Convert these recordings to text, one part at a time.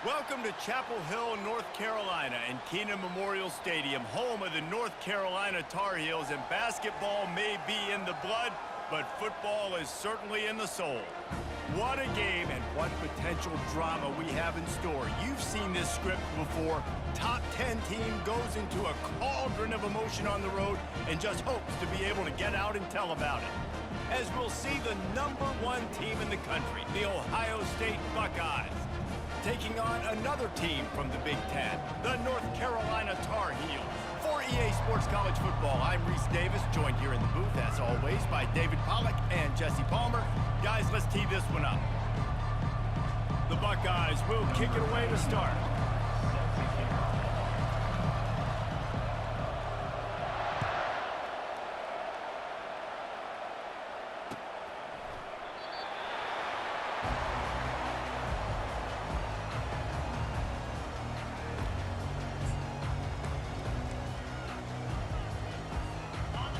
Welcome to Chapel Hill, North Carolina, and Keenan Memorial Stadium, home of the North Carolina Tar Heels, and basketball may be in the blood, but football is certainly in the soul. What a game and what potential drama we have in store. You've seen this script before. Top 10 team goes into a cauldron of emotion on the road and just hopes to be able to get out and tell about it. As we'll see the #1 team in the country, the Ohio State Buckeyes, taking on another team from the Big Ten, the North Carolina Tar Heels. For EA Sports College Football, I'm Reese Davis, joined here in the booth, as always, by David Pollack and Jesse Palmer. Guys, let's tee this one up. The Buckeyes will kick it away to start.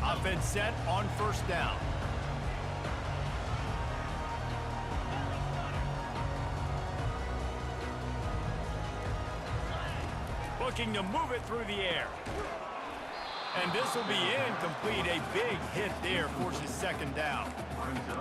Offense set on first down. Looking to move it through the air. And this will be incomplete. A big hit there forces second down.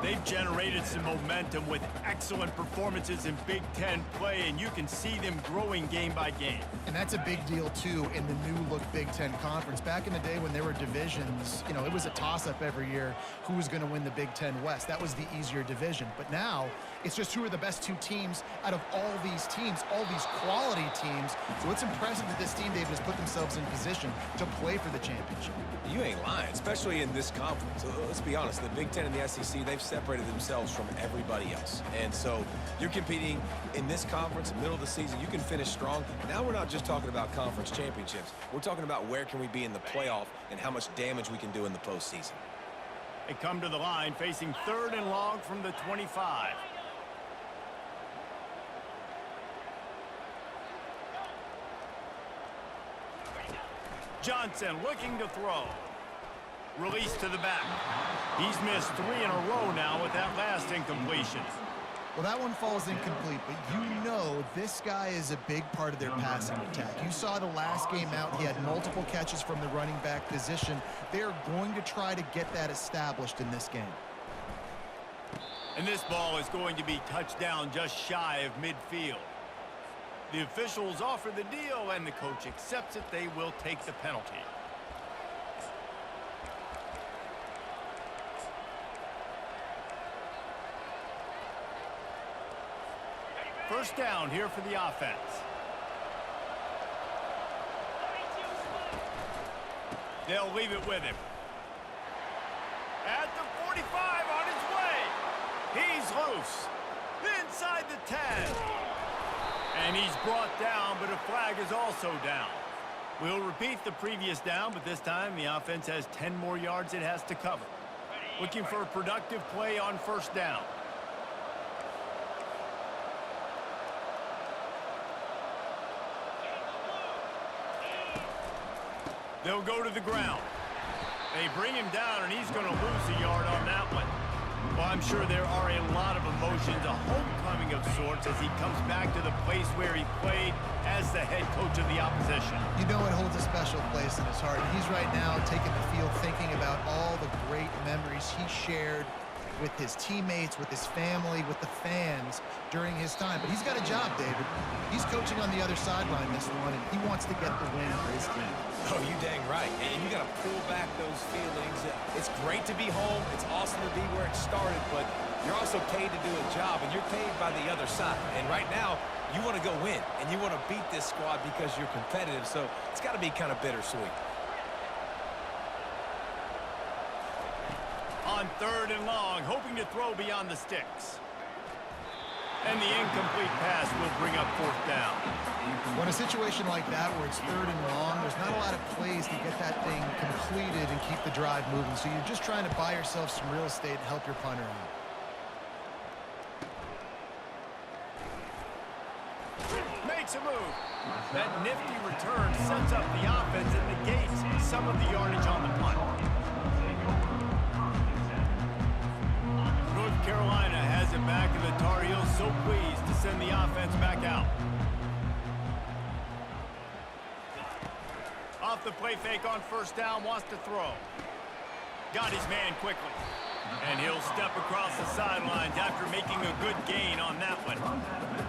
They've generated some momentum with excellent performances in Big Ten play, and you can see them growing game by game. And that's a big deal, too, in the new-look Big Ten Conference. Back in the day when there were divisions, you know, it was a toss-up every year who was going to win the Big Ten West. That was the easier division. But now, it's just who are the best two teams out of all these teams, all these quality teams. So it's impressive that this team, David, has put themselves in position to play for the championship. You ain't lying, especially in this conference. Let's be honest, the Big Ten and the SEC, they've separated themselves from everybody else. And so you're competing in this conference, in the middle of the season, you can finish strong. Now we're not just talking about conference championships. We're talking about where can we be in the playoff and how much damage we can do in the postseason. They come to the line facing 3rd and long from the 25. Johnson looking to throw. Release to the back. He's missed 3 in a row now with that last incompletion. Well, that one falls incomplete, but you know this guy is a big part of their passing attack. You saw the last game out, he had multiple catches from the running back position. They're going to try to get that established in this game. And this ball is going to be touched down just shy of midfield. The officials offer the deal, and the coach accepts it. They will take the penalty. First down here for the offense. They'll leave it with him. At the 45, on his way. He's loose. Inside the 10. And he's brought down, but a flag is also down. We'll repeat the previous down, but this time the offense has 10 more yards it has to cover. Looking for a productive play on first down. They'll go to the ground. They bring him down, and he's going to lose a yard on that one. Well, I'm sure there are a lot of emotions, a homecoming of sorts, as he comes back to the place where he played as the head coach of the opposition. You know it holds a special place in his heart. He's right now taking the field thinking about all the great memories he shared with his teammates, with his family, with the fans during his time. But he's got a job, David. He's coaching on the other sideline this one, and he wants to get the win for his team. Oh, you dang right. And you got to pull back those feelings. It's great to be home. It's awesome to be where it started, but you're also paid to do a job, and you're paid by the other side. And right now, you want to go win, and you want to beat this squad because you're competitive, so it's got to be kind of bittersweet. On 3rd and long, hoping to throw beyond the sticks. And the incomplete pass will bring up 4th down. When a situation like that where it's 3rd and long, there's not a lot of plays to get that thing completed and keep the drive moving. So you're just trying to buy yourself some real estate and help your punter out. Makes a move. That nifty return sets up the offense and negates some of the yardage on the punt. North Carolina has it back, and the Tar Heels so pleased to send the offense back out. off the play fake on first down, wants to throw. Got his man quickly. And he'll step across the sidelines after making a good gain on that one.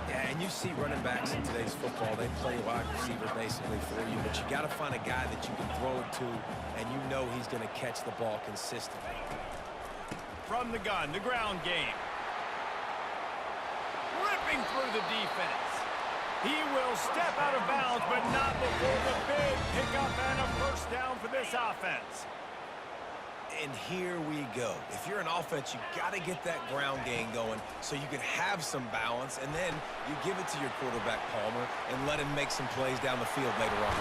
Yeah, and you see running backs in today's football, they play wide receiver basically for you, but you got to find a guy that you can throw it to, and you know he's going to catch the ball consistently. From the gun, the ground game. Ripping through the defense. He will step out of bounds, but not before the big pickup and a first down for this offense. And here we go. If you're an offense, you got to get that ground game going so you can have some balance, and then you give it to your quarterback, Palmer, and let him make some plays down the field later on.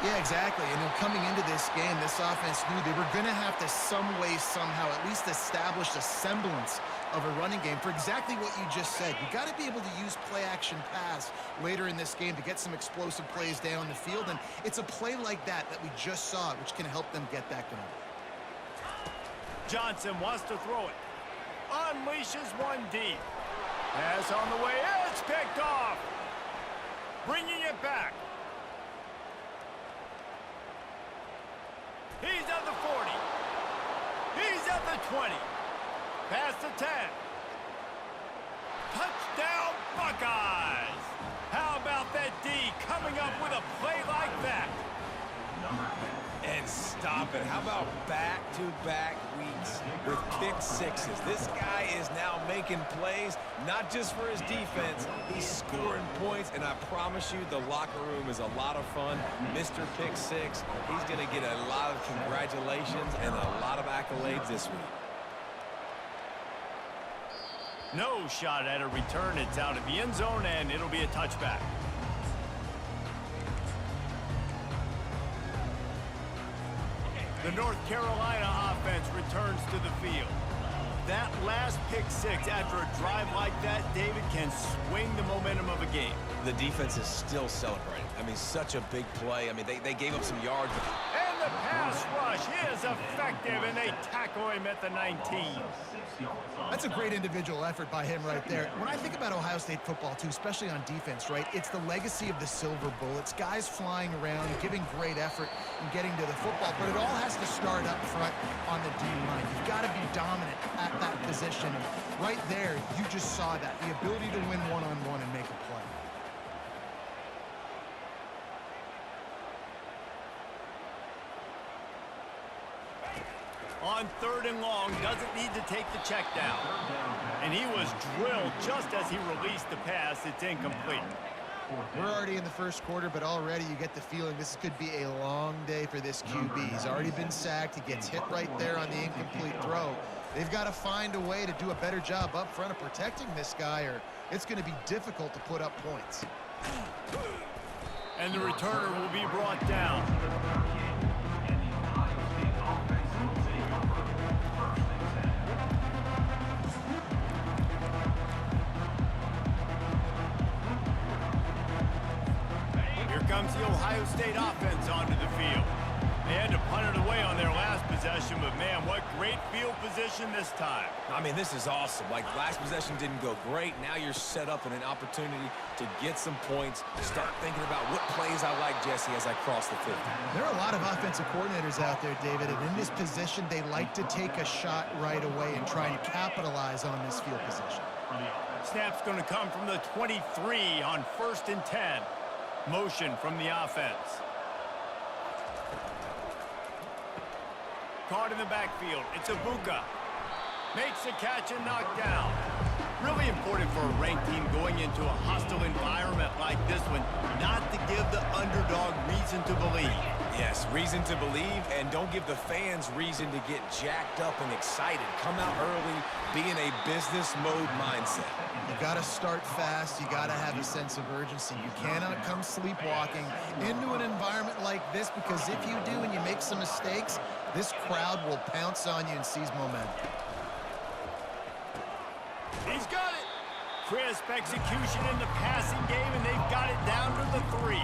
Yeah, exactly. And then coming into this game, this offense knew they were going to have to some way, somehow, at least establish a semblance of a running game for exactly what you just said. You got to be able to use play-action pass later in this game to get some explosive plays down the field, and it's a play like that that we just saw, which can help them get that going. Johnson wants to throw it. Unleashes one deep. Pass on the way. It's picked off. Bringing it back. He's at the 40. He's at the 20. Past the 10. Touchdown, Buckeyes. How about that D coming up with a play like that? And stop it. How about back-to-back weeks with pick sixes? This guy is now making plays, not just for his defense. He's scoring points, and I promise you the locker room is a lot of fun. Mr. Pick Six, he's going to get a lot of congratulations and a lot of accolades this week. No shot at a return. It's out of the end zone, and it'll be a touchback. The North Carolina offense returns to the field. That last pick six after a drive like that, David, can swing the momentum of a game. The defense is still celebrating. I mean, such a big play. I mean, they gave up some yards. And the pass rush is effective, and they tackle him at the 19. That's a great individual effort by him right there. When I think about Ohio State football, too, especially on defense, right, it's the legacy of the silver bullets, guys flying around, giving great effort and getting to the football, but it all has to start up front on the D-line. You've got to be dominant at that position. And right there, you just saw that, the ability to win one-on-one and make a play. On 3rd and long, doesn't need to take the check down. And he was drilled just as he released the pass. It's incomplete. We're already in the first quarter, but already you get the feeling this could be a long day for this QB. He's already been sacked. He gets hit right there on the incomplete throw. They've got to find a way to do a better job up front of protecting this guy, or it's going to be difficult to put up points. And the returner will be brought down. Comes the Ohio State offense onto the field. They had to punt it away on their last possession, but man, what great field position this time. I mean, this is awesome. Like, last possession didn't go great. Now you're set up in an opportunity to get some points. Start thinking about what plays I like, Jesse, as I cross the 50. There are a lot of offensive coordinators out there, David, and in this position, they like to take a shot right away and try and capitalize on this field position. Snap's going to come from the 23 on 1st and 10. Motion from the offense. Caught in the backfield. It's Ibuka. Makes the catch and knocked down. Really important for a ranked team going into a hostile environment like this one, not to give the underdog reason to believe. Yes, reason to believe, and don't give the fans reason to get jacked up and excited. Come out early, be in a business mode mindset. You got to start fast. You got to have a sense of urgency. You cannot come sleepwalking into an environment like this, because if you do and you make some mistakes, this crowd will pounce on you and seize momentum. He's got it. Crisp execution in the passing game, and they've got it down to the 3.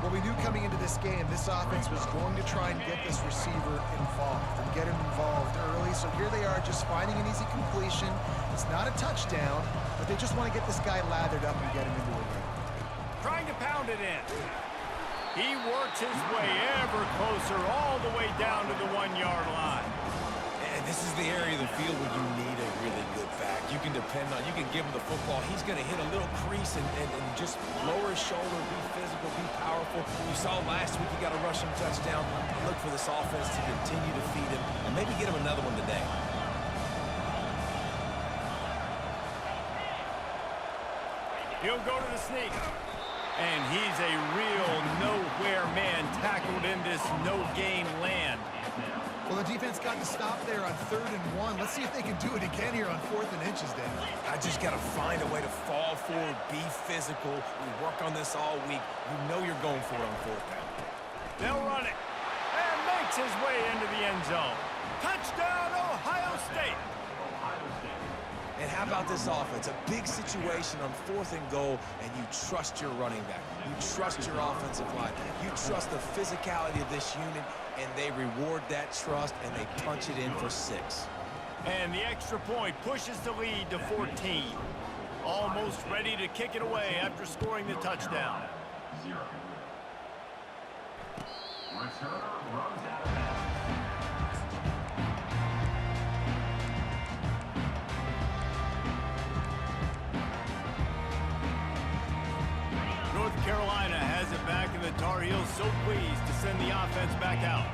Well, we knew coming into this game, this offense was going to try and get this receiver involved and get him involved early. So here they are just finding an easy completion. It's not a touchdown, but they just want to get this guy lathered up and get him into a game. Trying to pound it in. He works his way ever closer all the way down to the 1-yard line. And this is the area of the field where you need a really good back. You can depend on, you can give him the football. He's going to hit a little crease and just lower his shoulder, be physical, be powerful. You saw last week he got a rushing touchdown. Look for this offense to continue to feed him and maybe get him another one today. He'll go to the sneak. And he's a real nowhere man tackled in this no-gain land. Well, the defense got to stop there on 3rd and 1. Let's see if they can do it again here on 4th and inches, Dan. I just got to find a way to fall forward, be physical. We work on this all week. You know you're going for it on 4th down. They'll run it. And makes his way into the end zone. Touchdown, Ohio State. And how about this offense? A big situation on 4th and goal, and you trust your running back. You trust your offensive line. You trust the physicality of this unit, and they reward that trust, and they punch it in for 6. And the extra point pushes the lead to 14. Almost ready to kick it away after scoring the touchdown. North Carolina has it back, and the Tar Heels so pleased to send the offense back out.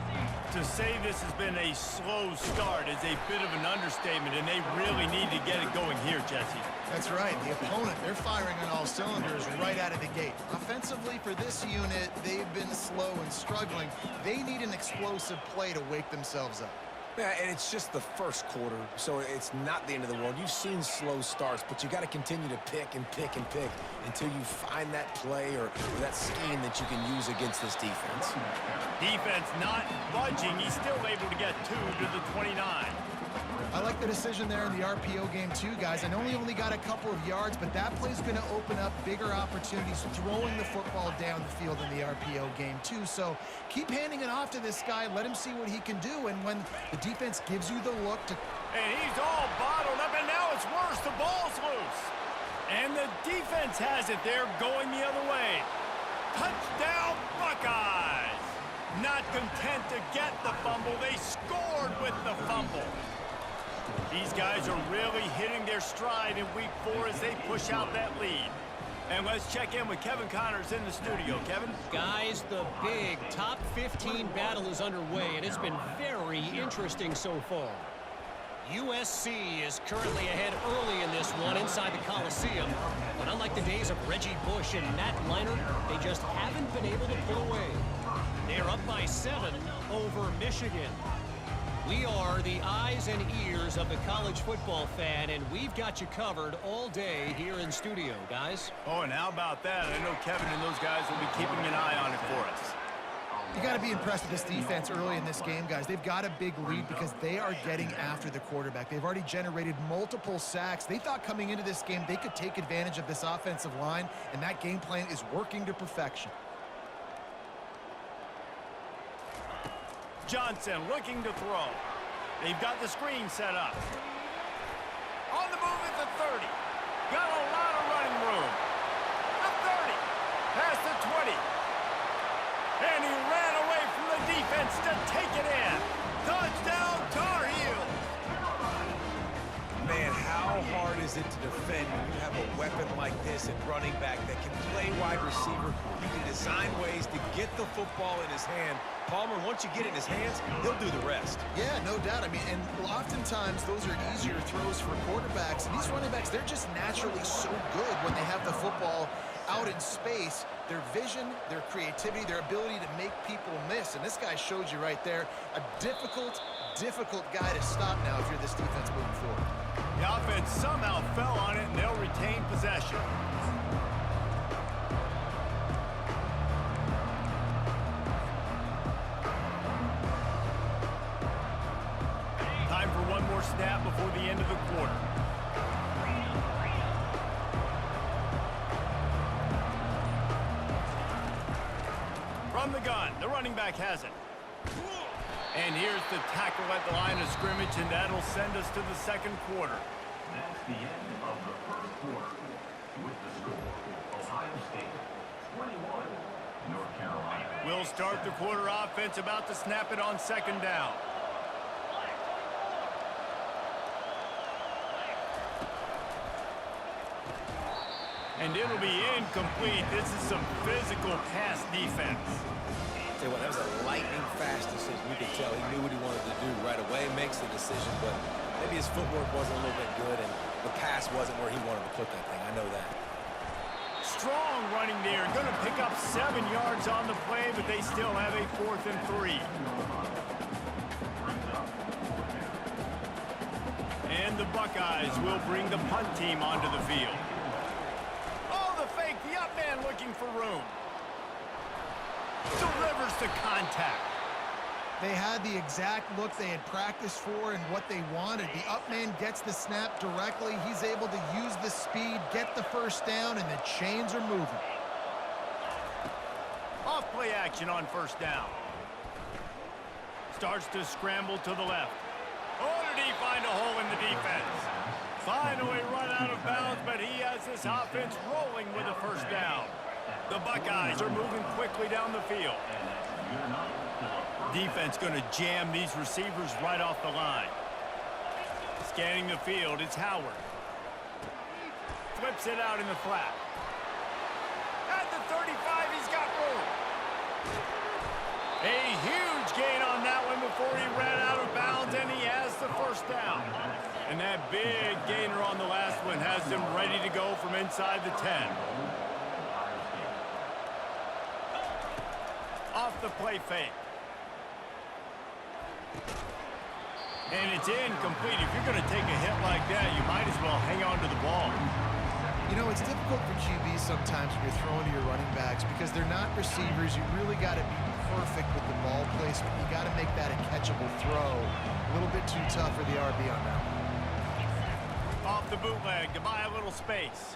To say this has been a slow start is a bit of an understatement, and they really need to get it going here, Jesse. That's right. The opponent, they're firing on all cylinders right out of the gate. Offensively, for this unit, they've been slow and struggling. They need an explosive play to wake themselves up. Yeah, and it's just the first quarter, so it's not the end of the world. You've seen slow starts, but you got to continue to pick and pick and pick until you find that play or that scheme that you can use against this defense. Defense not budging. He's still able to get 2 to the 29. I like the decision there in the RPO game too, guys. I know he only got a couple of yards, but that play's going to open up bigger opportunities throwing the football down the field in the RPO game too. So keep handing it off to this guy. Let him see what he can do. And when the defense gives you the look to... And he's all bottled up, and now it's worse. The ball's loose. And the defense has it. They're going the other way. Touchdown, Buckeyes. Not content to get the fumble, they scored with the fumble. These guys are really hitting their stride in week 4 as they push out that lead. And let's check in with Kevin Connors in the studio. Kevin? Guys, the big top 15 battle is underway, and it's been very interesting so far. USC is currently ahead early in this one inside the Coliseum. But unlike the days of Reggie Bush and Matt Leinart, they just haven't been able to pull away. They're up by 7 over Michigan. We are the eyes and ears of the college football fan, and we've got you covered all day here in studio, guys. Oh, and how about that? I know Kevin and those guys will be keeping an eye on it for us. You got to be impressed with this defense early in this game, guys. They've got a big lead because they are getting after the quarterback. They've already generated multiple sacks. They thought coming into this game they could take advantage of this offensive line, and that game plan is working to perfection. Johnson looking to throw. They've got the screen set up. On the move at the 30. Got a lot of running room. The 30. Past the 20. And he ran away from the defense to take it in. Touchdown, Tar Heels. Man, how hard is it to defend when you have a weapon like this at running back that can play wide receiver? You can design ways to get the football in his hand. Palmer, once you get it in his hands, he'll do the rest. Yeah, no doubt. I mean, and oftentimes those are easier throws for quarterbacks. And these running backs, they're just naturally so good when they have the football out in space. Their vision, their creativity, their ability to make people miss. And this guy showed you right there, a difficult guy to stop now if you're this defense moving forward. The offense somehow fell on it, and they'll retain possession. Time for one more snap before the end of the quarter. From the gun, the running back has it. And here's the tackle at the line of scrimmage, and that'll send us to the second quarter. That's the end of the first quarter. With the score, Ohio State 21, North Carolina. We'll start the quarter offense, about to snap it on second down. And it'll be incomplete. This is some physical pass defense. Tell you what, that was a lightning-fast decision. You could tell he knew what he wanted to do right away. Makes the decision, but maybe his footwork wasn't a little bit good, and the pass wasn't where he wanted to put that thing. I know that. Strong running there. Going to pick up 7 yards on the play, but they still have a 4th and 3. And the Buckeyes will bring the punt team onto the field. Oh, the fake. The up man looking for room. Delivers the contact. They had the exact look they had practiced for and what they wanted. The up man gets the snap directly. He's able to use the speed, get the first down, and the chains are moving. Off play action on first down. Starts to scramble to the left. Oh, did he find a hole in the defense? Finally run out of bounds, but he has this offense rolling with a first down. The Buckeyes are moving quickly down the field. Defense going to jam these receivers right off the line. Scanning the field, it's Howard. Flips it out in the flat. At the 35, he's got room. A huge gain on that one before he ran out of bounds, and he has the first down. And that big gainer on the last one has him ready to go from inside the 10. Off the play fake. And it's incomplete. If you're going to take a hit like that, you might as well hang on to the ball. You know, it's difficult for QBs sometimes when you're throwing to your running backs because they're not receivers. You really got to be perfect with the ball placement. You got to make that a catchable throw. A little bit too tough for the RB on that one. Off the bootleg to buy a little space.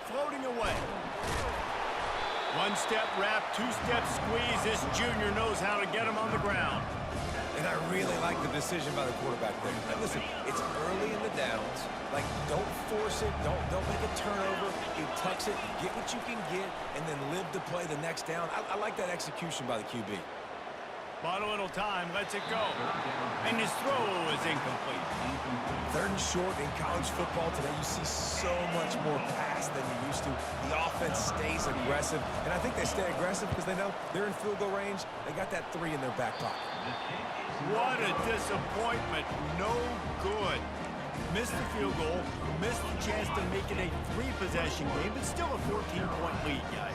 Floating away. One-step wrap, two-step squeeze. This junior knows how to get him on the ground. And I really like the decision by the quarterback there. Now, listen, it's early in the downs. Like, don't force it. Don't make a turnover. You tucks it, get what you can get, and then live to play the next down. I like that execution by the QB. Bought a little time, lets it go. And his throw is incomplete. 3rd and short in college football today, you see so much more pass than you used to. The offense stays aggressive, and I think they stay aggressive because they know they're in field goal range. They got that 3 in their back pocket. What a disappointment. No good. Missed the field goal, missed the chance to make it a 3-possession game, but still a 14-point lead, guys.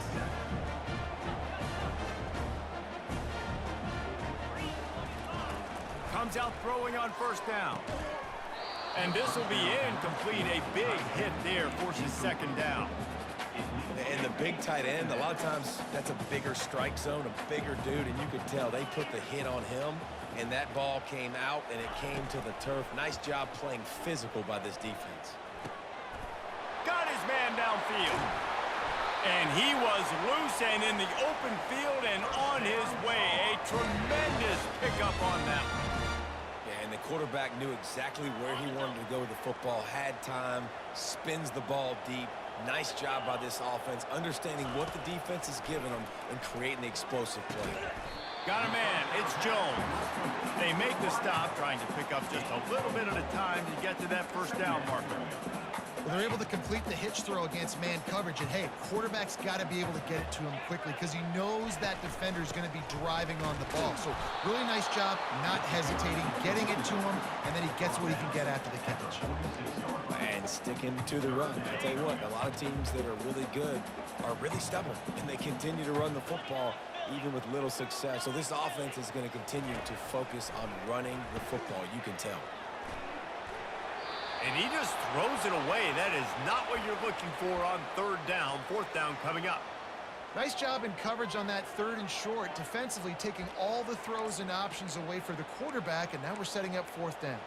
Comes out throwing on first down. And this will be incomplete. A big hit there forces second down. And the big tight end, a lot of times that's a bigger strike zone, a bigger dude, and you could tell they put the hit on him, and that ball came out, and it came to the turf. Nice job playing physical by this defense. Got his man downfield. And he was loose and in the open field and on his way. A tremendous pickup on that one. And the quarterback knew exactly where he wanted to go with the football, had time, spins the ball deep. Nice job by this offense, understanding what the defense is giving them and creating the explosive play. Got a man, it's Jones. They make the stop, trying to pick up just a little bit at a time to get to that first down marker. Well, they're able to complete the hitch throw against man coverage, and hey, quarterback's got to be able to get it to him quickly because he knows that defender is going to be driving on the ball. So really nice job, not hesitating, getting it to him, and then he gets what he can get after the catch. And sticking to the run. I tell you what, a lot of teams that are really good are really stubborn, and they continue to run the football even with little success. So this offense is going to continue to focus on running the football, you can tell. And he just throws it away. That is not what you're looking for on 3rd down. 4th down coming up. Nice job in coverage on that 3rd and short, defensively taking all the throws and options away for the quarterback, and now we're setting up 4th down.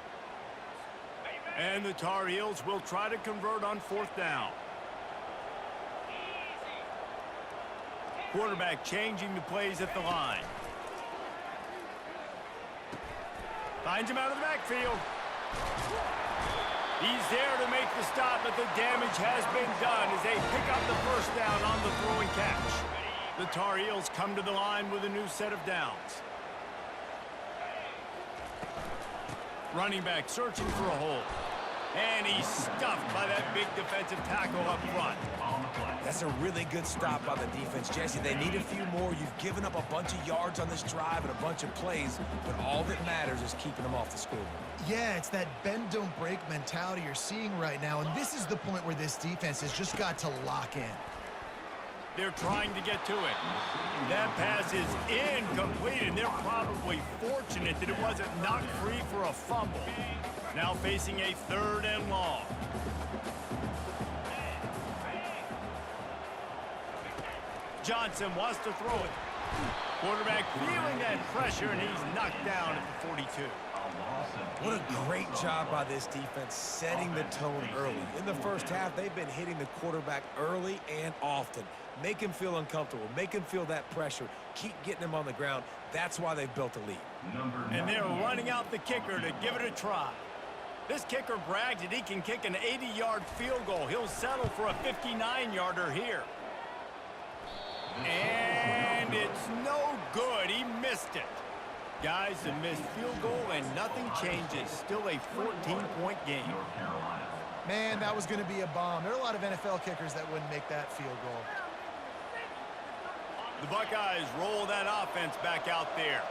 And the Tar Heels will try to convert on 4th down. Quarterback changing the plays at the line. Finds him out of the backfield. He's there to make the stop, but the damage has been done as they pick up the first down on the throw and catch. The Tar Heels come to the line with a new set of downs. Running back searching for a hole. And he's stuffed by that big defensive tackle up front. That's a really good stop by the defense, Jesse. They need a few more. You've given up a bunch of yards on this drive and a bunch of plays, but all that matters is keeping them off the scoreboard. Yeah, it's that bend, don't break mentality you're seeing right now, and this is the point where this defense has just got to lock in. They're trying to get to it. That pass is incomplete, and they're probably fortunate that it wasn't knocked free for a fumble. Now facing a 3rd and long. Johnson wants to throw it. Quarterback feeling that pressure, and he's knocked down at the 42. What a great job by this defense setting the tone early. In the first half, they've been hitting the quarterback early and often. Make him feel uncomfortable. Make him feel that pressure. Keep getting him on the ground. That's why they've built a lead. And they're running out the kicker to give it a try. This kicker brags that he can kick an 80-yard field goal. He'll settle for a 59-yarder here. And it's no good. He missed it. Guys, a missed field goal and nothing changes. Still a 14-point game. Man, that was going to be a bomb. There are a lot of NFL kickers that wouldn't make that field goal. The Buckeyes roll that offense back out there.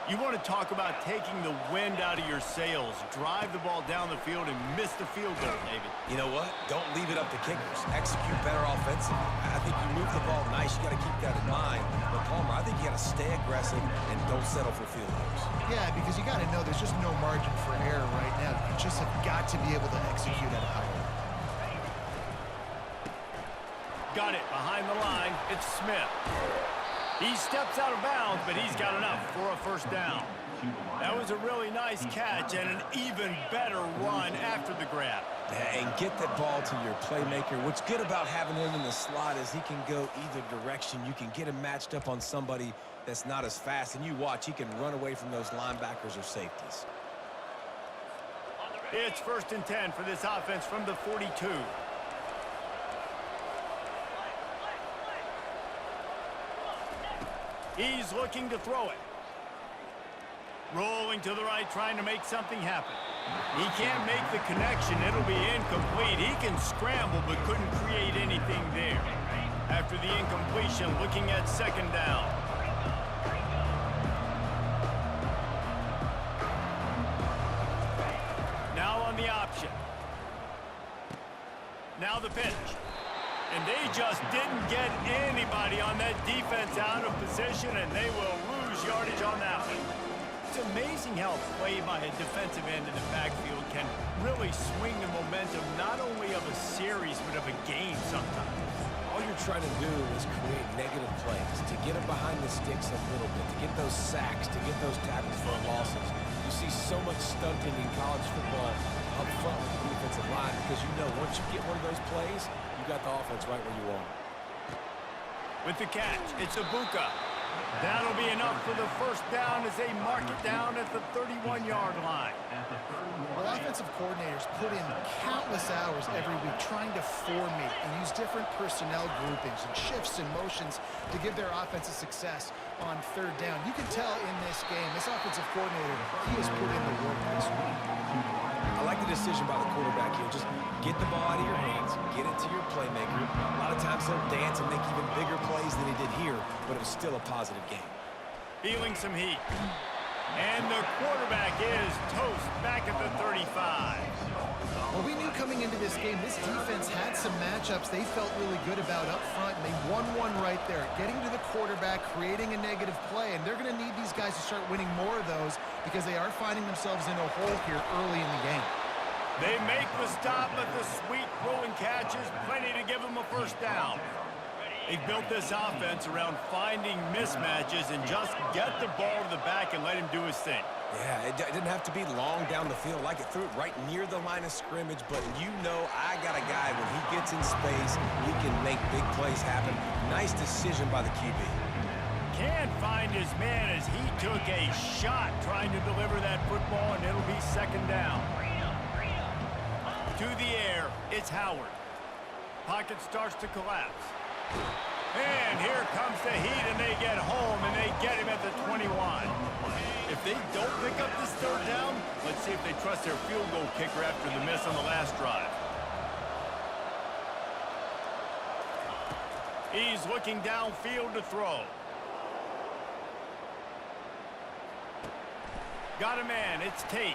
You want to talk about taking the wind out of your sails. Drive the ball down the field and miss the field goal, David. You know what? Don't leave it up to kickers. Execute better offensively. I think you move the ball nice. You got to keep that in mind. But, Palmer, I think you got to stay aggressive and don't settle for field goals. Yeah, because you got to know there's just no margin for error right now. You just have got to be able to execute at a high level. Got it behind the line. It's Smith. He steps out of bounds, but he's got enough for a first down. That was a really nice catch and an even better run after the grab. And get the ball to your playmaker. What's good about having him in the slot is he can go either direction. You can get him matched up on somebody that's not as fast, and you watch, he can run away from those linebackers or safeties. It's 1st and 10 for this offense from the 42. He's looking to throw it. Rolling to the right, trying to make something happen. He can't make the connection. It'll be incomplete. He can scramble, but couldn't create anything there. After the incompletion, looking at 2nd down. Now on the option. Now the pitch. And they just didn't get anybody on that defense out of position, and they will lose yardage on that one. It's amazing how play by a defensive end in the backfield can really swing the momentum not only of a series, but of a game sometimes. All you're trying to do is create negative plays, to get them behind the sticks a little bit, to get those sacks, to get those tackles for losses. You see so much stunting in college football up front with the defensive line because you know once you get one of those plays, you got the offense right where you want it. With the catch, it's Ibuka. That'll be enough for the first down as they mark it down at the 31-yard line. Well, offensive coordinators put in countless hours every week trying to formate and use different personnel groupings and shifts and motions to give their offensive success on 3rd down. You can tell in this game, this offensive coordinator, he has put in the work this week. I like the decision by the quarterback here. Just get the ball out of your hands, get it to your playmaker. A lot of times he'll dance and make even bigger plays than he did here, but it was still a positive game. Feeling some heat. And the quarterback is toast back at the 35. Well, we knew coming into this game, this defense had some matchups they felt really good about up front, and they won one right there, getting to the quarterback, creating a negative play, and they're going to need these guys to start winning more of those because they are finding themselves in a hole here early in the game. They make the stop, but the sweet throw and catch is plenty to give them a first down. They've built this offense around finding mismatches and just get the ball to the back and let him do his thing. Yeah, it didn't have to be long down the field like it. Threw it right near the line of scrimmage, but you know I got a guy, when he gets in space, he can make big plays happen. Nice decision by the QB. Can't find his man as he took a shot trying to deliver that football, and it'll be 2nd down. To the air, it's Howard. Pocket starts to collapse. And here comes the heat, and they get home, and they get him at the 21. If they don't pick up this third down, let's see if they trust their field goal kicker after the miss on the last drive. He's looking downfield to throw. Got a man, it's Tate.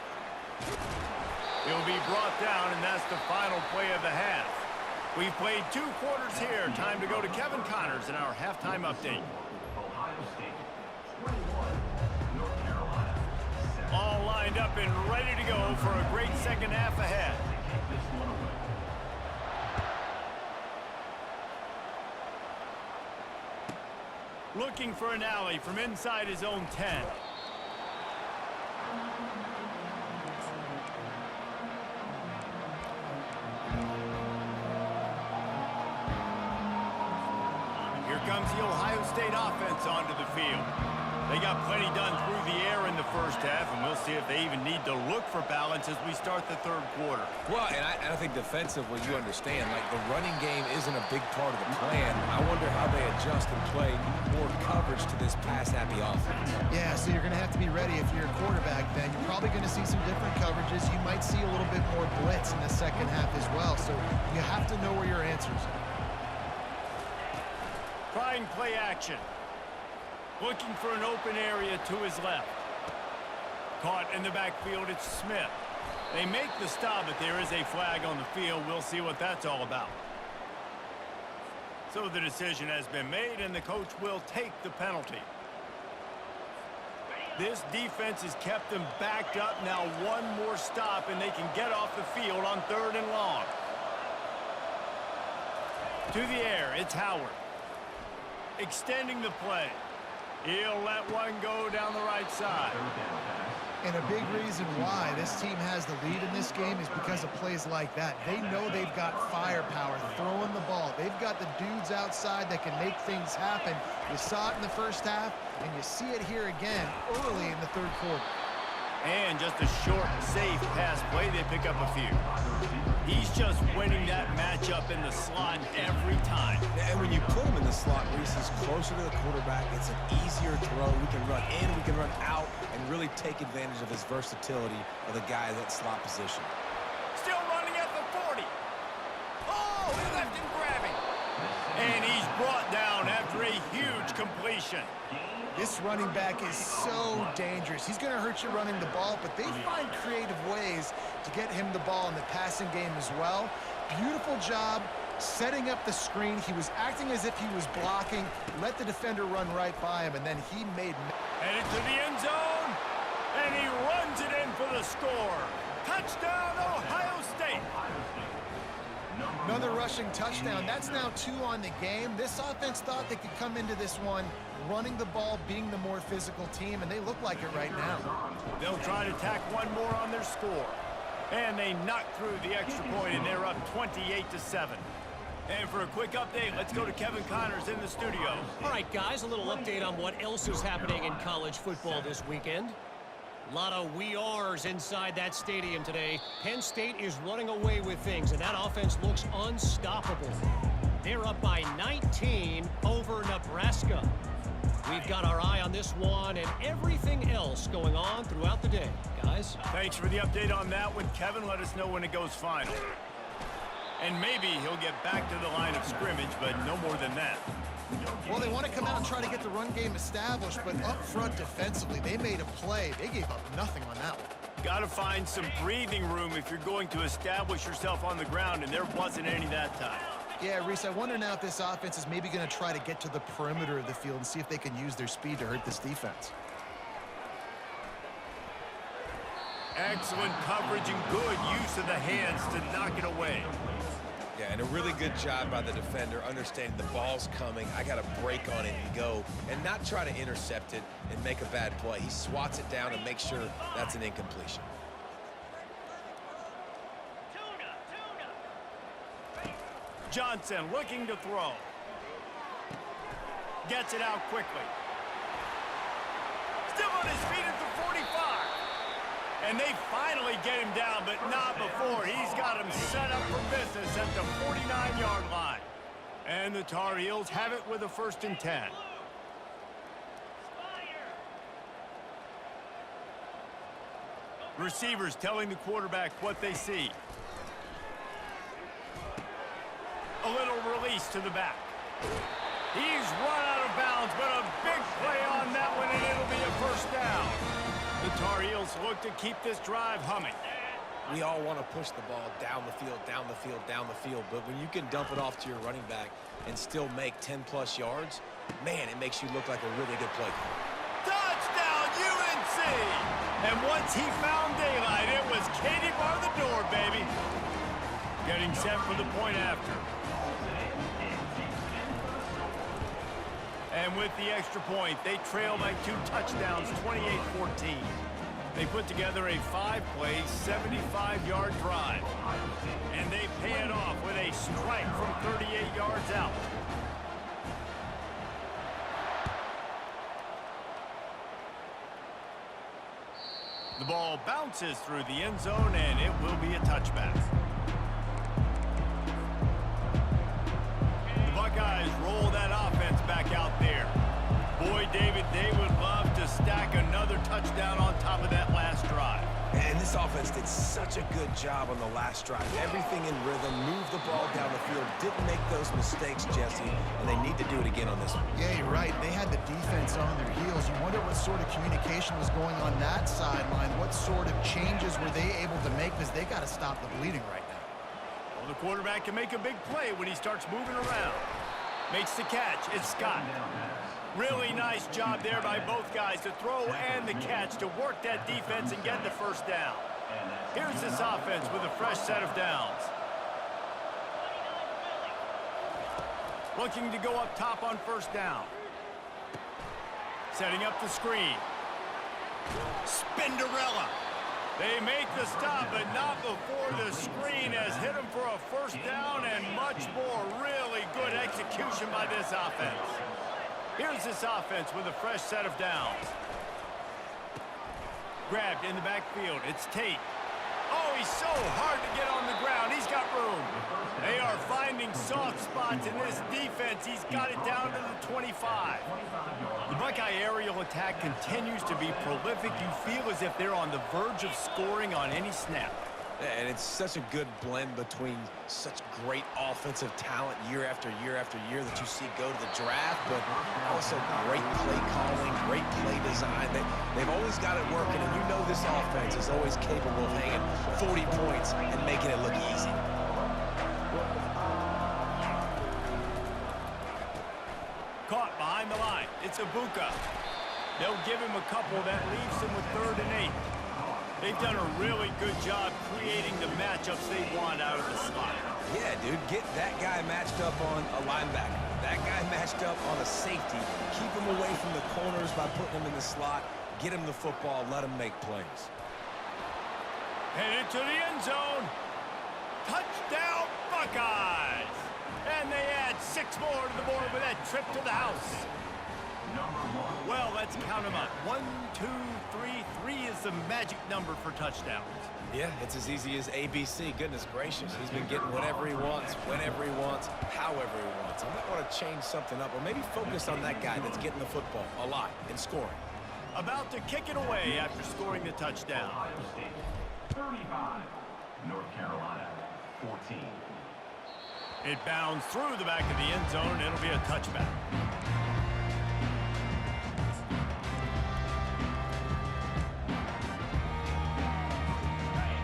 He'll be brought down, and that's the final play of the half. We've played 2 quarters here. Time to go to Kevin Connors in our halftime update. Ohio State, 21, North Carolina, 7. All lined up and ready to go for a great second half ahead. Take this one away. Looking for an alley from inside his own 10. Here comes the Ohio State offense onto the field. They got plenty done through the air in the first half, and we'll see if they even need to look for balance as we start the third quarter. Well, and I think defensively, you understand, like the running game isn't a big part of the plan. I wonder how they adjust and play more coverage to this pass-happy offense. Yeah, so you're going to have to be ready if you're a quarterback then. You're probably going to see some different coverages. You might see a little bit more blitz in the second half as well. So you have to know where your answers are. Trying play action. Looking for an open area to his left. Caught in the backfield, it's Smith. They make the stop, but there is a flag on the field. We'll see what that's all about. So the decision has been made, and the coach will take the penalty. This defense has kept them backed up. Now one more stop, and they can get off the field on 3rd and long. To the air, it's Howard. Extending the play. He'll let one go down the right side. And a big reason why this team has the lead in this game is because of plays like that. They know they've got firepower throwing the ball. They've got the dudes outside that can make things happen. You saw it in the first half, and you see it here again early in the third quarter. And just a short, safe pass play. They pick up a few. He's just winning that matchup in the slot every time. And when you put him in the slot, Reese is closer to the quarterback. It's an easier throw. We can run in, we can run out, and really take advantage of his versatility of the guy in that slot position. Still running at the 40. Oh, he left him grabbing. And he's brought down after a huge completion. This running back is so dangerous. He's going to hurt you running the ball, but they find creative ways to get him the ball in the passing game as well. Beautiful job setting up the screen. He was acting as if he was blocking, let the defender run right by him, and then he made... Headed to the end zone, and he runs it in for the score. Touchdown, Ohio State. Another rushing touchdown. That's now 2 on the game. This offense thought they could come into this one running the ball, being the more physical team, and they look like it right now. They'll try to tack one more on their score. And they knock through the extra point, and they're up 28-7. And for a quick update, let's go to Kevin Connors in the studio. All right, guys, a little update on what else is happening in college football this weekend. A lot of we ares inside that stadium today. Penn State is running away with things, and that offense looks unstoppable. They're up by 19 over Nebraska. We've got our eye on this one and everything else going on throughout the day, guys. Thanks for the update on that one, Kevin. Let us know when it goes final. And maybe he'll get back to the line of scrimmage, but no more than that. Well, they want to come out and try to get the run game established, but up front defensively, they made a play. They gave up nothing on that one. Got to find some breathing room if you're going to establish yourself on the ground, and there wasn't any that time. Yeah, Reese, I wonder now if this offense is maybe going to try to get to the perimeter of the field and see if they can use their speed to hurt this defense. Excellent coverage and good use of the hands to knock it away. Yeah, and a really good job by the defender, understanding the ball's coming. I got to break on it and go, and not try to intercept it and make a bad play. He swats it down and makes sure that's an incompletion. Johnson looking to throw. Gets it out quickly. Still on his feet at the 45. And And they finally get him down, but not before. He's got him set up for business at the 49-yard line. And the Tar Heels have it with a 1st and 10. Receivers telling the quarterback what they see. A little release to the back. He's run out of bounds, but a big play on that one, and it'll be a 1st down. The Tar Heels look to keep this drive humming. We all want to push the ball down the field, down the field, down the field, but when you can dump it off to your running back and still make 10-plus yards, man, it makes you look like a really good play caller. Touchdown, UNC! And once he found daylight, it was Katie bar the door, baby. Getting set for the point after. And with the extra point, they trail by 2 touchdowns, 28-14. They put together a 5-play, 75-yard drive. And they pay it off with a strike from 38 yards out. The ball bounces through the end zone, and it will be a touchback. The Buckeyes roll that offense back out there. Boy, David, they would love to stack another touchdown on top of that last drive. And this offense did such a good job on the last drive. Everything in rhythm, moved the ball down the field, didn't make those mistakes, Jesse, and they need to do it again on this one. Yeah, you're right. They had the defense on their heels. You wonder what sort of communication was going on that sideline. What sort of changes were they able to make, because they got to stop the bleeding right now. Well, the quarterback can make a big play when he starts moving around. Makes the catch. It's Scott. Really nice job there by both guys to throw and the catch to work that defense and get the 1st down. Here's this offense with a fresh set of downs. Looking to go up top on 1st down. Setting up the screen. Spinderella. They make the stop, but not before the screen has hit them for a 1st down, and much more. Really good execution by this offense. Here's this offense with a fresh set of downs. Grabbed in the backfield. It's Tate. Oh, he's so hard to get on the ground. He's got room. They are finding soft spots in this defense. He's got it down to the 25. The Buckeye aerial attack continues to be prolific. You feel as if they're on the verge of scoring on any snap. And it's such a good blend between such great offensive talent year after year after year that you see go to the draft, but also great play calling, great play design. They've always got it working, and you know this offense is always capable of hanging 40 points and making it look easy. Caught behind the line. It's Ibuka. They'll give him a couple that leaves him with 3rd and 8. They've done a really good job creating the matchups they want out of the slot. Yeah, dude, get that guy matched up on a linebacker. That guy matched up on a safety. Keep him away from the corners by putting him in the slot. Get him the football. Let him make plays. Headed to the end zone. Touchdown, Buckeyes! And they add 6 more to the board with that trip to the house. Well, let's count them up. 1, 2, 3. 3 is the magic number for touchdowns. Yeah, it's as easy as ABC. Goodness gracious. He's been getting whatever he wants, whenever he wants, however he wants. I might want to change something up, or maybe focus on that guy that's getting the football a lot and scoring. About to kick it away after scoring the touchdown. Ohio State, 35. North Carolina, 14. It bounds through the back of the end zone, and it'll be a touchback.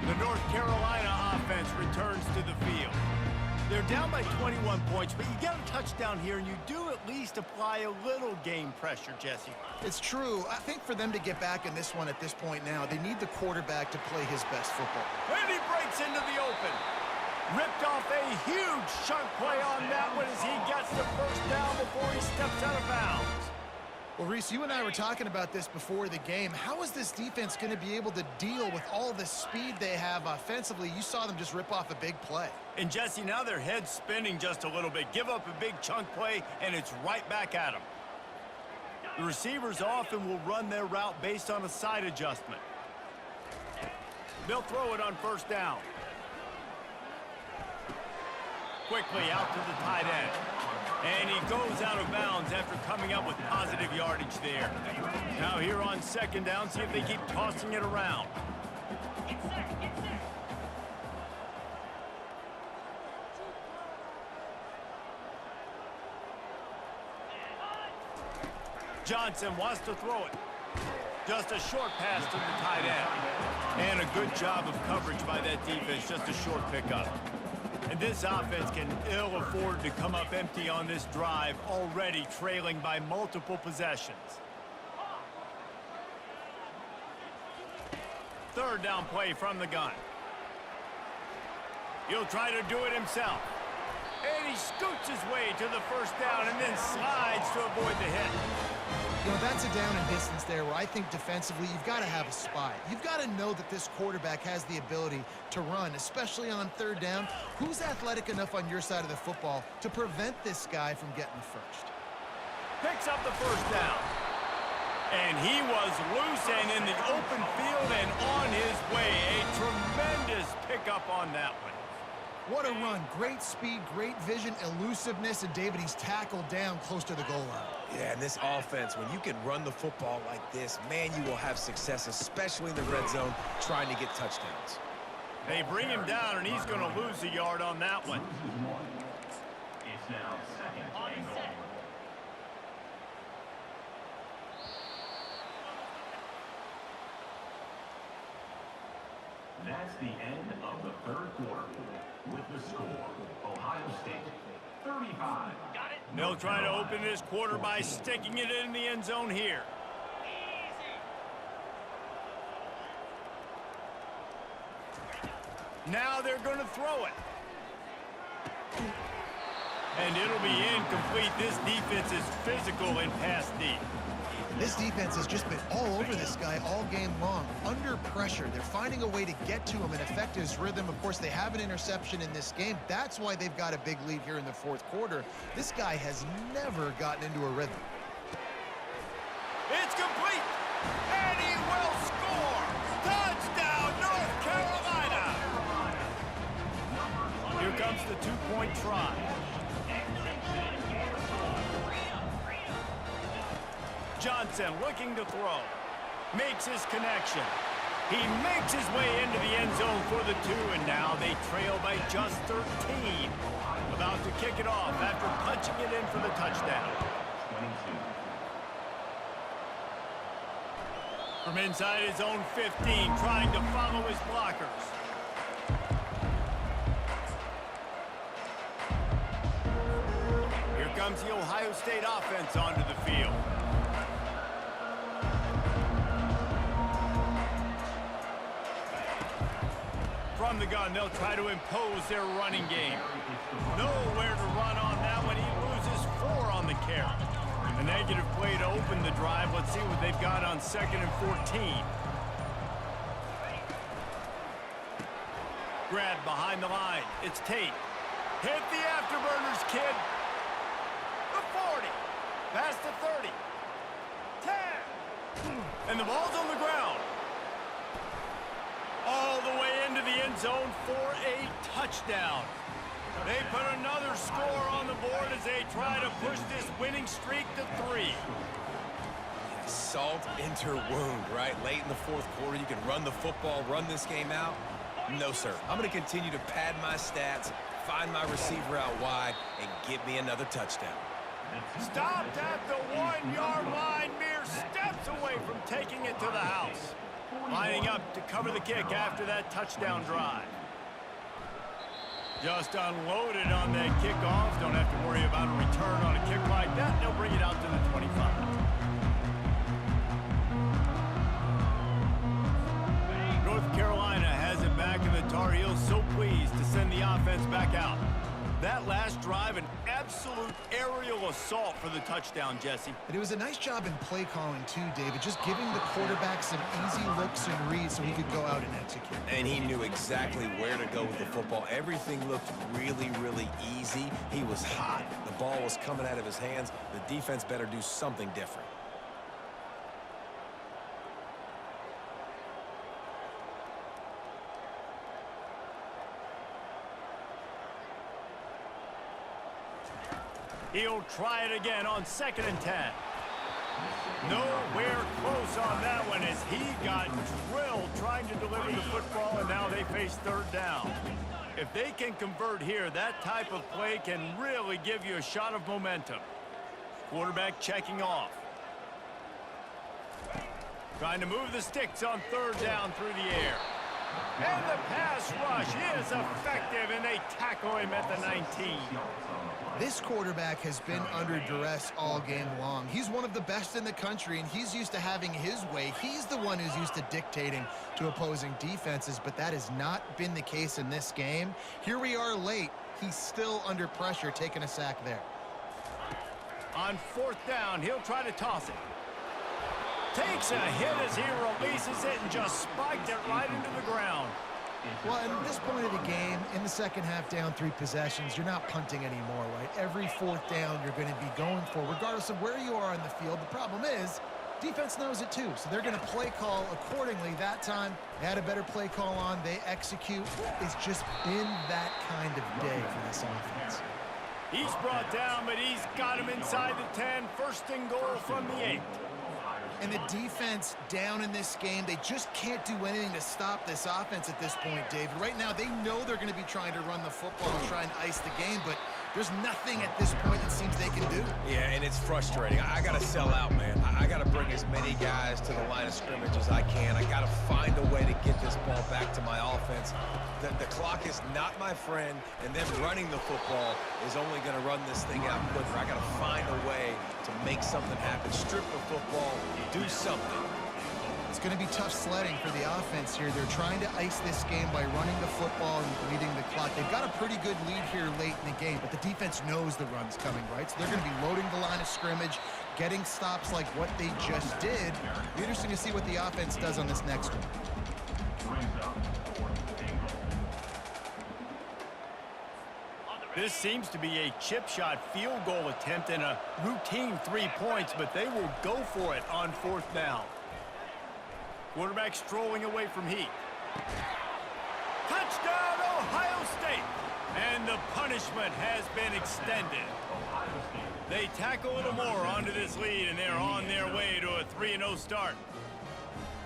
The North Carolina offense returns to the field. They're down by 21 points, but you get a touchdown here, and you do at least apply a little game pressure, Jesse. It's true. I think for them to get back in this one at this point now, they need the quarterback to play his best football. And he breaks into the open. Ripped off a huge chunk play on that one as he gets the 1st down before he steps out of bounds. Well, Reese, you and I were talking about this before the game. How is this defense going to be able to deal with all the speed they have offensively? You saw them just rip off a big play. And, Jesse, now their head's spinning just a little bit. Give up a big chunk play, and it's right back at them. The receivers often will run their route based on a side adjustment. They'll throw it on first down. Quickly out to the tight end. And he goes out of bounds after coming up with positive yardage there. Now here on second down, see if they keep tossing it around. Johnson wants to throw it. Just a short pass to the tight end. And a good job of coverage by that defense, just a short pickup. And this offense can ill afford to come up empty on this drive, already trailing by multiple possessions. Third down play from the gun. He'll try to do it himself. And he scoots his way to the first down and then slides to avoid the hit. You know, that's a down and distance there where I think defensively you've got to have a spy. You've got to know that this quarterback has the ability to run, especially on third down. Who's athletic enough on your side of the football to prevent this guy from getting the first? Picks up the first down. And he was loose and in the open field and on his way. A tremendous pickup on that one. What a run. Great speed, great vision, elusiveness, and David, he's tackled down close to the goal line. Yeah, and this offense, when you can run the football like this, man, you will have success, especially in the red zone, trying to get touchdowns. They bring him down, and he's going to lose a yard on that one. It's now second and goal. That's the end of the third quarter. With the score, Ohio State 35. They'll try to open this quarter by sticking it in the end zone here. Now they're going to throw it. And it'll be incomplete. This defense is physical and pass deep. This defense has just been all over this guy all game long. Under pressure, they're finding a way to get to him and affect his rhythm. Of course, they have an interception in this game. That's why they've got a big lead here in the fourth quarter. This guy has never gotten into a rhythm. It's complete, and he will score. Touchdown, North Carolina. Here comes the two-point try. Johnson looking to throw. Makes his connection. He makes his way into the end zone for the two, and now they trail by just 13. About to kick it off after punching it in for the touchdown. 22. From inside his own 15, trying to follow his blockers. Here comes the Ohio State offense onto the field. From the gun, they'll try to impose their running game. Nowhere to run on that one. He loses 4 on the carry. A negative play to open the drive. Let's see what they've got on 2nd and 14. Grab behind the line. It's Tate. Hit the afterburners, kid. The 40. Past the 30. 10. And the ball's on the ground. All the way into the end zone for a touchdown. They put another score on the board as they try to push this winning streak to 3. Salt into her wound, right? Late in the fourth quarter, you can run the football, run this game out. No, sir. I'm going to continue to pad my stats, find my receiver out wide, and get me another touchdown. Stopped at the 1-yard line, mere steps away from taking it to the house. Lining up to cover the kick after that touchdown drive. Just unloaded on that kickoff. Don't have to worry about a return on a kick like that. They'll bring it out to the 25. North Carolina has it back, and the Tar Heels so pleased to send the offense back out. That last drive, an absolute aerial assault for the touchdown, Jesse. But it was a nice job in play calling too, David, just giving the quarterback some easy looks and reads so he could go out and execute. And he knew exactly where to go with the football. Everything looked really, really easy. He was hot. The ball was coming out of his hands. The defense better do something different. He'll try it again on 2nd and 10. Nowhere close on that one as he got drilled trying to deliver the football, and now they face 3rd down. If they can convert here, that type of play can really give you a shot of momentum. Quarterback checking off. Trying to move the sticks on 3rd down through the air. And the pass rush is effective, and they tackle him at the 19. This quarterback has been under duress all game long. He's one of the best in the country, and he's used to having his way. He's the one who's used to dictating to opposing defenses, but that has not been the case in this game. Here we are late. He's still under pressure, taking a sack there. On 4th down, he'll try to toss it. Takes a hit as he releases it and just spiked it right into the ground. Well, at this point of the game, in the second half, down 3 possessions, you're not punting anymore, right? Every 4th down you're going to be going for, regardless of where you are on the field. The problem is, defense knows it too, so they're going to play call accordingly. That time, they had a better play call on. They execute. It's just been that kind of day for this offense. He's brought down, but he's got him inside the 10. 1st and goal from the 8. And the defense down in this game, they just can't do anything to stop this offense at this point, David. Right now, they know they're going to be trying to run the football and try and ice the game, but there's nothing at this point it seems they can do. Yeah, and it's frustrating. I got to sell out, man. I got to bring as many guys to the line of scrimmage as I can. I got to find a way to get this ball back to my offense. The clock is not my friend, and them running the football is only going to run this thing out quicker. I got to find a way to make something happen. Strip the football, do something. It's going to be tough sledding for the offense here. They're trying to ice this game by running the football and bleeding the clock. They've got a pretty good lead here late in the game, but the defense knows the run's coming, right? So they're going to be loading the line of scrimmage, getting stops like what they just did. It'll be interesting to see what the offense does on this next one. This seems to be a chip shot field goal attempt and a routine 3 points, but they will go for it on 4th down. Quarterback strolling away from Heath. Touchdown, Ohio State! And the punishment has been extended. They tack a little more onto this lead, and they're on their way to a 3-0 start.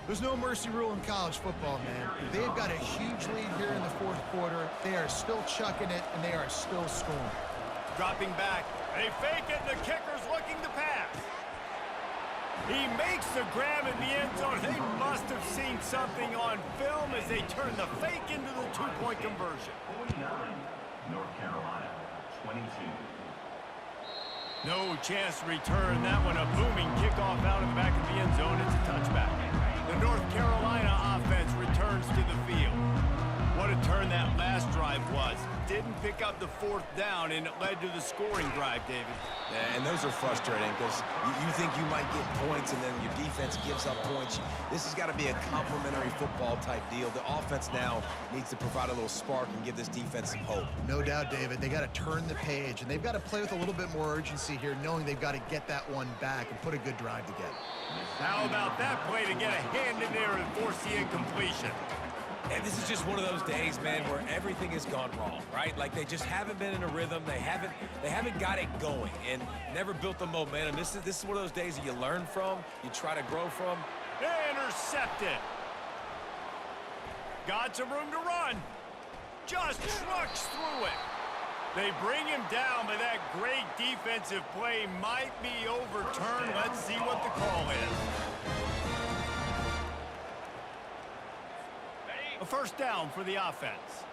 There's no mercy rule in college football, man. They've got a huge lead here in the 4th quarter. They are still chucking it, and they are still scoring. Dropping back. They fake it, and the kicker's looking to pass. He makes the grab in the end zone. They must have seen something on film as they turn the fake into the 2-point conversion. 49, North Carolina, 22. No chance to return that one. A booming kickoff out of the back of the end zone. It's a touchback. The North Carolina offense returns to the field. What a turn that last drive was. Didn't pick up the 4th down, and it led to the scoring drive, David. Yeah, and those are frustrating because you think you might get points and then your defense gives up points. This has got to be a complementary football type deal. The offense now needs to provide a little spark and give this defense some hope. No doubt, David. They got to turn the page, and they've got to play with a little bit more urgency here, knowing they've got to get that one back and put a good drive together. How about that play to get a hand in there and force the incompletion? And this is just one of those days, man, where everything has gone wrong, right? Like they just haven't been in a rhythm. They haven't got it going and never built the momentum. This is one of those days that you learn from, you try to grow from. Intercepted. Got some room to run. Just trucks through it. They bring him down, but that great defensive play might be overturned. Let's see what the call is. A 1st down for the offense.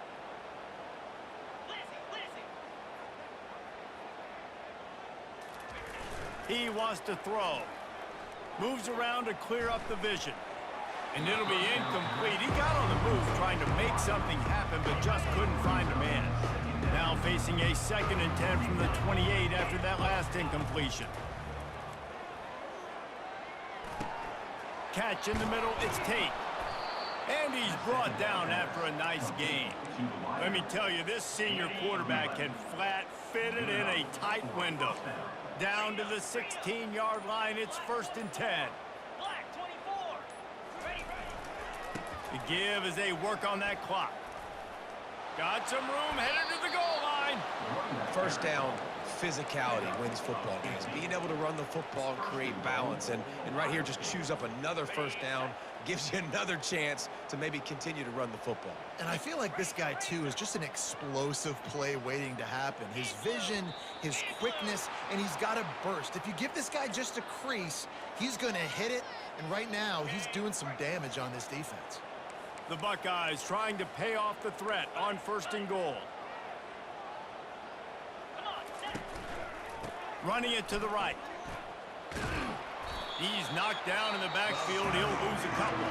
He wants to throw. Moves around to clear up the vision. And it'll be incomplete. He got on the move trying to make something happen, but just couldn't find a man. Now facing a 2nd and 10 from the 28 after that last incompletion. Catch in the middle, it's Tate. And he's brought down after a nice gain. Let me tell you, this senior quarterback can flat fit it in a tight window. Down to the 16-yard line, it's 1st and 10. The give as they work on that clock. Got some room, headed to the goal line. 1st down, physicality wins football games. Being able to run the football and create balance. And right here, just choose up another first down, gives you another chance to maybe continue to run the football. And I feel like this guy, too, is just an explosive play waiting to happen. His vision, his quickness, and he's got a burst. If you give this guy just a crease, he's going to hit it. And right now, he's doing some damage on this defense. The Buckeyes trying to pay off the threat on 1st and goal. Running it to the right. He's knocked down in the backfield. He'll lose a couple.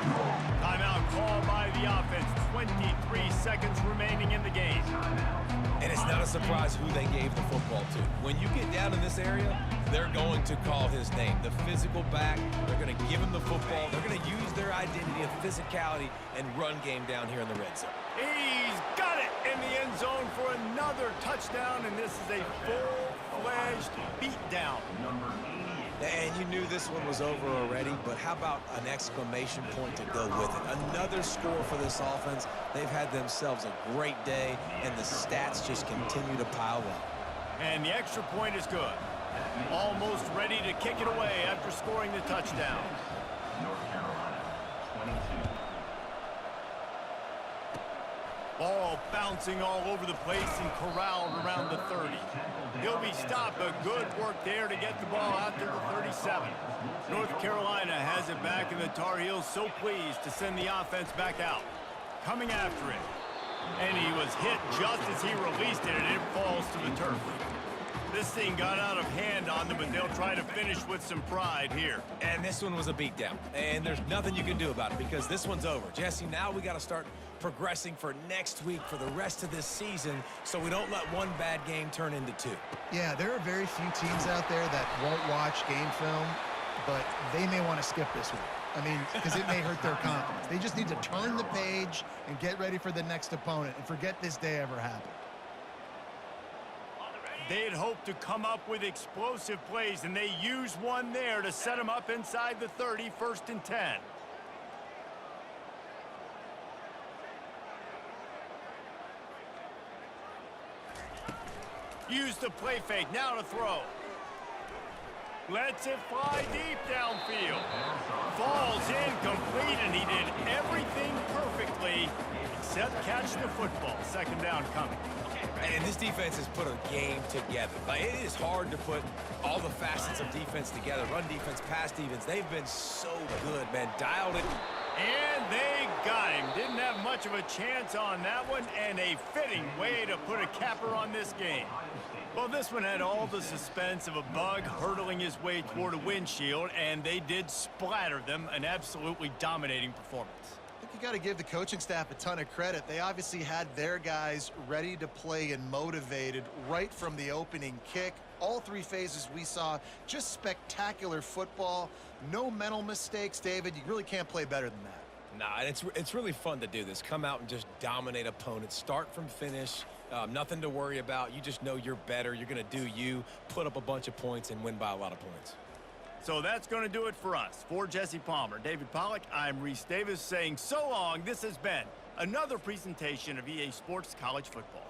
Timeout called by the offense. 23 seconds remaining in the game. And it's not a surprise who they gave the football to. When you get down in this area, they're going to call his name. The physical back, they're going to give him the football. They're going to use their identity of physicality and run game down here in the red zone. He's got it in the end zone for another touchdown, and this is a full-fledged beatdown. And you knew this one was over already, but how about an exclamation point to go with it? Another score for this offense. They've had themselves a great day, and the stats just continue to pile up. And the extra point is good. Almost ready to kick it away after scoring the touchdown. North Carolina, 22. Ball bouncing all over the place and corralled around the 30. He'll be stopped, but good work there to get the ball out to the 37. North Carolina has it back, and the Tar Heels so pleased to send the offense back out. Coming after it. And he was hit just as he released it, and it falls to the turf. This thing got out of hand on them, but they'll try to finish with some pride here. And this one was a beatdown, and there's nothing you can do about it because this one's over. Jesse, now we got to start progressing for next week for the rest of this season so we don't let one bad game turn into two. Yeah, there are very few teams out there that won't watch game film, but they may want to skip this one. I mean, because it may hurt their confidence. They just need to turn the page and get ready for the next opponent and forget this day ever happened. They had hoped to come up with explosive plays, and they used one there to set them up inside the 30, 1st and 10. Use the play fake, now to throw. Lets it fly deep downfield. Falls incomplete, and he did everything perfectly except catch the football. 2nd down coming. And this defense has put a game together. Like, it is hard to put all the facets of defense together. Run defense, pass defense. They've been so good, man. Dialed it. And they got him. Didn't have much of a chance on that one, and a fitting way to put a capper on this game. Well, this one had all the suspense of a bug hurtling his way toward a windshield, and they did splatter them. An absolutely dominating performance. I think you got to give the coaching staff a ton of credit. They obviously had their guys ready to play and motivated right from the opening kick. All 3 phases we saw, just spectacular football. No mental mistakes, David. You really can't play better than that. Nah, it's really fun to do this. Come out and just dominate opponents. Start from finish. Nothing to worry about. You just know you're better. You're going to do you, put up a bunch of points, and win by a lot of points. So that's going to do it for us. For Jesse Palmer, David Pollack, I'm Reese Davis saying so long. This has been another presentation of EA Sports College Football.